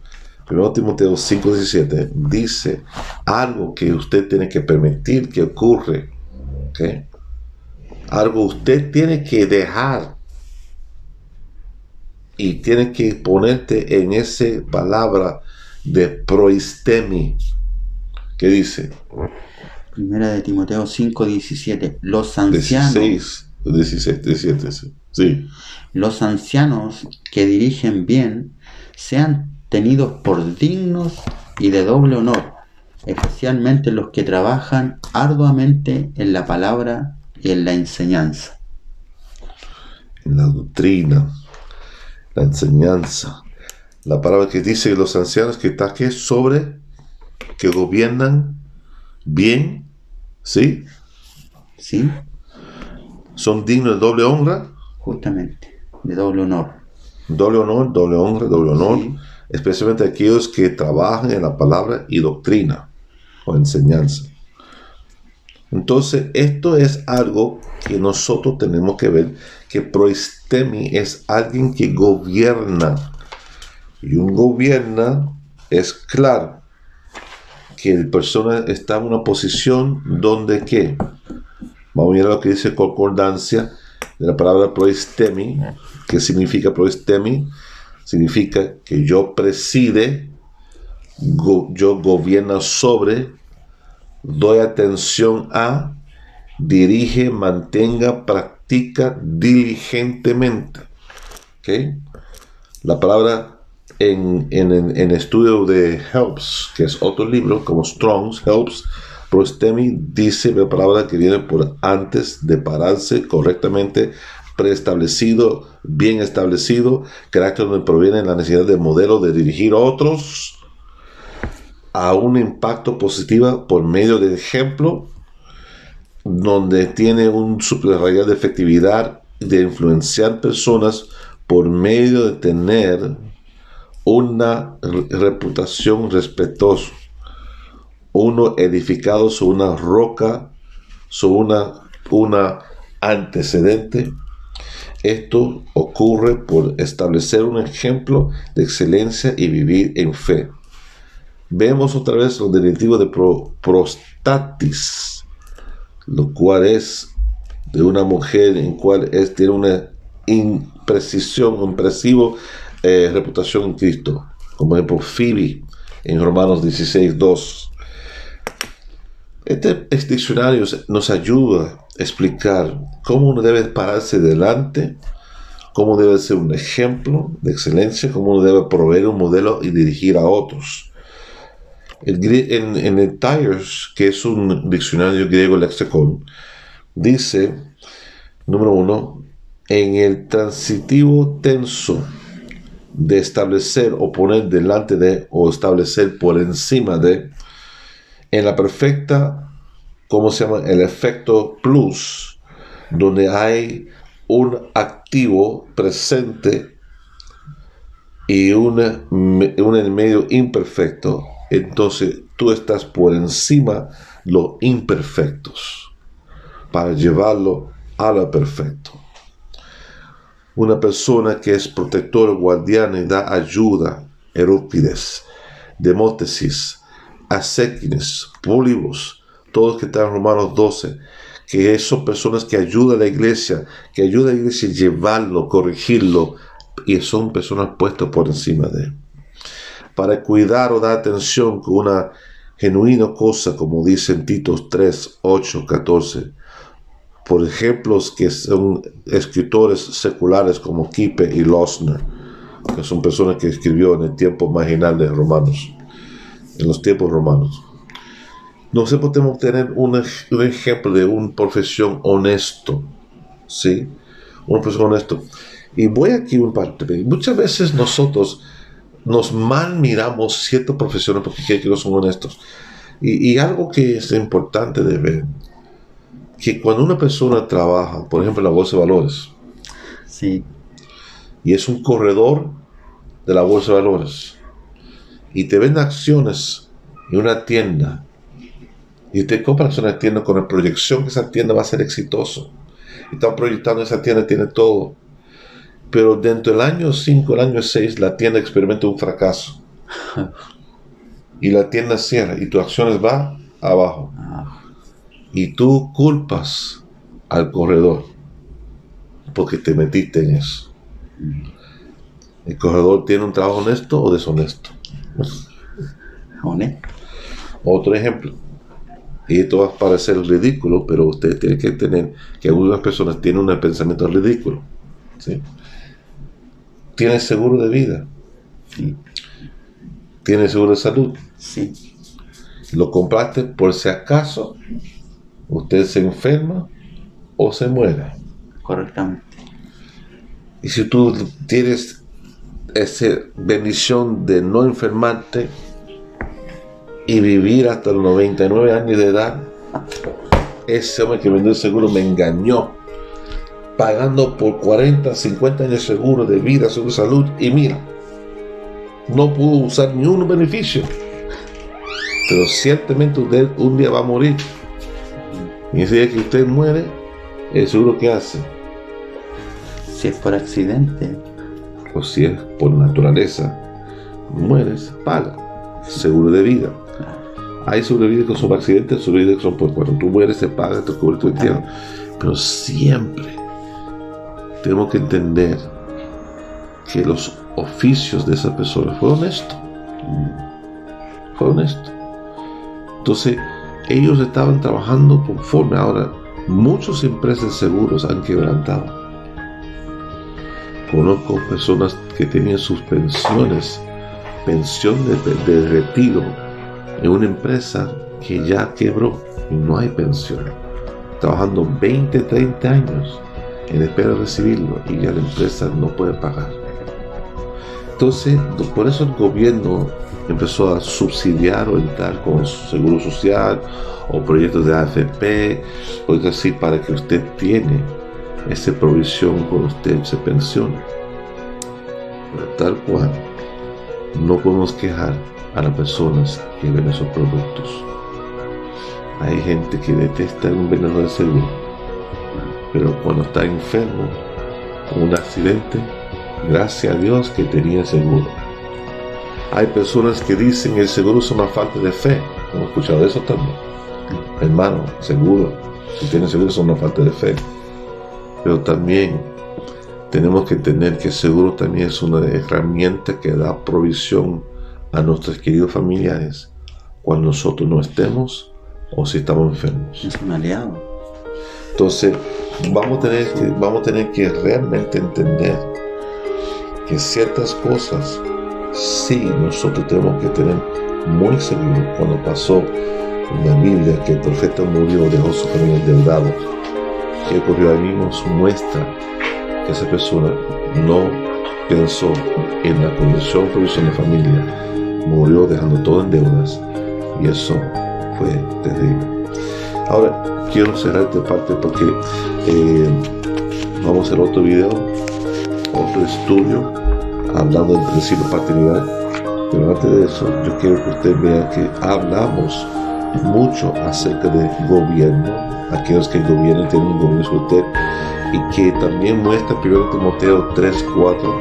1 Timoteo 5:17 dice algo que usted tiene que permitir que ocurre. ¿Okay? Algo usted tiene que dejar y tiene que ponerte en esa palabra de proistemi. ¿Qué dice? 1 de Timoteo 5:17. Los ancianos. 17, sí. Los ancianos que dirigen bien sean tenidos por dignos y de doble honor, especialmente los que trabajan arduamente en la palabra y en la enseñanza. En la doctrina, la enseñanza. La palabra que dice los ancianos que está aquí sobre, que gobiernan bien, ¿sí? ¿Sí? Son dignos de doble honra. Justamente, de doble honor. Doble honor, doble honra, doble honor. Sí. Especialmente aquellos que trabajan en la palabra y doctrina o enseñanza. Entonces, esto es algo que nosotros tenemos que ver, que proistemi es alguien que gobierna. Y un gobierna es claro que la persona está en una posición donde ¿qué? Vamos a mirar lo que dice concordancia de la palabra proistemi. ¿Qué significa proistemi? Significa que yo preside, yo gobierno sobre, doy atención a, dirige, mantenga, practica diligentemente. ¿Okay? La palabra en estudio de Helps, que es otro libro como Strong's Helps, proistemi dice la palabra que viene por antes de pararse correctamente, preestablecido, bien establecido, carácter donde proviene la necesidad de modelo de dirigir a otros a un impacto positivo por medio del ejemplo, donde tiene un subrayado de efectividad de influenciar personas por medio de tener una reputación respetuosa, uno edificado sobre una roca, sobre una antecedente. Esto ocurre por establecer un ejemplo de excelencia y vivir en fe. Vemos otra vez los derivativos de prostatis, lo cual es de una mujer en cual tiene una impresivo reputación en Cristo, como ejemplo Phoebe en Romanos 16:2. Este diccionario nos ayuda a explicar cómo uno debe pararse delante, cómo debe ser un ejemplo de excelencia, cómo uno debe proveer un modelo y dirigir a otros. En el Tyers, que es un diccionario griego lexicon, dice, número 1, en el transitivo tenso de establecer o poner delante de o establecer por encima de, en la perfecta, ¿cómo se llama? El efecto plus, donde hay un activo presente y un medio imperfecto, entonces tú estás por encima de los imperfectos para llevarlo a lo perfecto. Una persona que es protector, guardián y da ayuda, Eurípides, Demóstenes, Aséquines, Polibos, todos que están en Romanos 12, que son personas que ayudan a la iglesia, a llevarlo, corregirlo, y son personas puestas por encima de él. Para cuidar o dar atención con una genuina cosa, como dice en Tito 3, 8, 14. Por ejemplos que son escritores seculares como Kippe y Losner, que son personas que escribió en el tiempo marginal de Romanos, en los tiempos romanos. Nosotros podemos tener un ejemplo de una profesión honesto, ¿sí? Una profesión honesto. Y voy aquí un parte. Muchas veces nosotros nos mal miramos ciertas profesiones porque no son honestos. Y algo que es importante de ver, que cuando una persona trabaja, por ejemplo, en la bolsa de valores, sí, y es un corredor de la bolsa de valores, y te venden acciones en una tienda, y te compras una tienda con la proyección que esa tienda va a ser exitoso, y están proyectando esa tienda, tiene todo, pero dentro del año 5, el año 6, la tienda experimenta un fracaso. y la tienda cierra y tus acciones van abajo. Y tú culpas al corredor porque te metiste en eso. ¿El corredor tiene un trabajo honesto o deshonesto? Honesto. Otro ejemplo, y esto va a parecer ridículo, pero usted tiene que entender que algunas personas tienen un pensamiento ridículo, ¿sí? ¿Tienes seguro de vida? Sí. ¿Tienes seguro de salud? Sí. Lo compraste por si acaso usted se enferma o se muere. Correctamente. Y si tú tienes esa bendición de no enfermarte y vivir hasta los 99 años de edad, ese hombre que vendió el seguro me engañó, pagando por 40, 50 años de seguro de vida, seguro de salud, y mira, no pudo usar ni un beneficio. Pero ciertamente usted un día va a morir. Y ese día que usted muere, el seguro que hace, si es por accidente o si es por naturaleza, mueres, paga seguro de vida. Hay seguro de vida que son por accidentes, seguro de vida que son por cuando tú mueres, se paga, te cubre tu entierro. Pero siempre tenemos que entender que los oficios de esa persona fue honesto. Fue honesto. Entonces, ellos estaban trabajando conforme. Ahora, muchas empresas de seguros han quebrantado. Conozco personas que tenían sus pensiones, pensión de retiro, en una empresa que ya quebró y no hay pensión. Trabajando 20, 30 años en espera de recibirlo y ya la empresa no puede pagar. Entonces, por eso el gobierno empezó a subsidiar o entrar con seguro social o proyectos de AFP, o así, para que usted tiene esa provisión cuando usted se pensione. Pero tal cual, no podemos quejar a las personas que ven esos productos. Hay gente que detesta un vendedor de seguro, pero cuando está enfermo o un accidente, gracias a Dios que tenía seguro. Hay personas que dicen el seguro es una falta de fe. ¿Hemos escuchado eso también? Hermano, seguro, si tienes seguro es una falta de fe. Pero también tenemos que entender que el seguro también es una herramienta que da provisión a nuestros queridos familiares cuando nosotros no estemos o si estamos enfermos. Es un aliado. Entonces, vamos a tener que realmente entender que ciertas cosas sí nosotros tenemos que tener muy seguro. Cuando pasó en la Biblia que el profeta murió, dejó su familia endeudado, que ocurrió ahí mismo, muestra que esa persona no pensó en la provisión de familia, murió dejando todo en deudas, y eso fue terrible. Ahora quiero cerrar esta parte porque vamos a hacer otro video, otro estudio hablando del principio de paternidad. Pero antes de eso, yo quiero que usted vea que hablamos mucho acerca del gobierno, aquellos que gobiernan, tienen un gobierno sobre usted, y que también muestra 1 Timoteo 3, 4,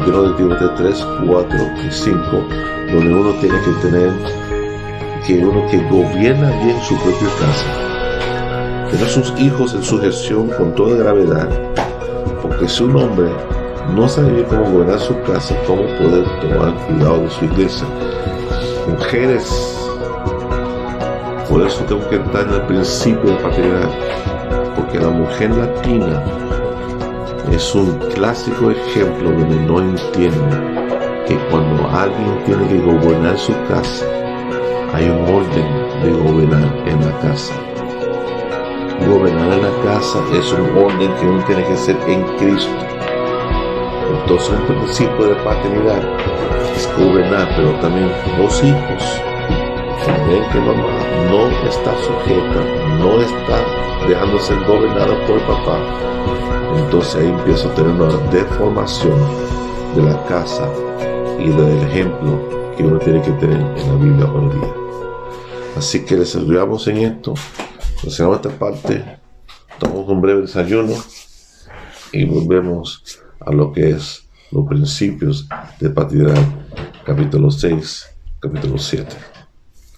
1 Timoteo 3, 4 y 5, donde uno tiene que tener que uno que gobierna bien su propia casa, tener sus hijos en sujeción con toda gravedad, porque si un hombre no sabe bien cómo gobernar su casa, cómo poder tomar cuidado de su iglesia. Mujeres, por eso tengo que entrar en el principio de paternidad, porque la mujer latina es un clásico ejemplo donde no entiende que cuando alguien tiene que gobernar su casa, hay un orden de gobernar en la casa. Gobernar en la casa es un orden que uno tiene que hacer en Cristo. Entonces el principio de paternidad es gobernar, pero también los hijos ven que mamá no está sujeta, no está dejando ser gobernada por el papá. Entonces ahí empieza a tener una deformación de la casa y del ejemplo que uno tiene que tener en la Biblia hoy día. Así que les ayudamos en esto. Nos cerramos esta parte, tomamos un breve desayuno y volvemos a lo que es los principios de paternidad, capítulo 6, capítulo 7.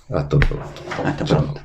Hasta pronto. Hasta pronto.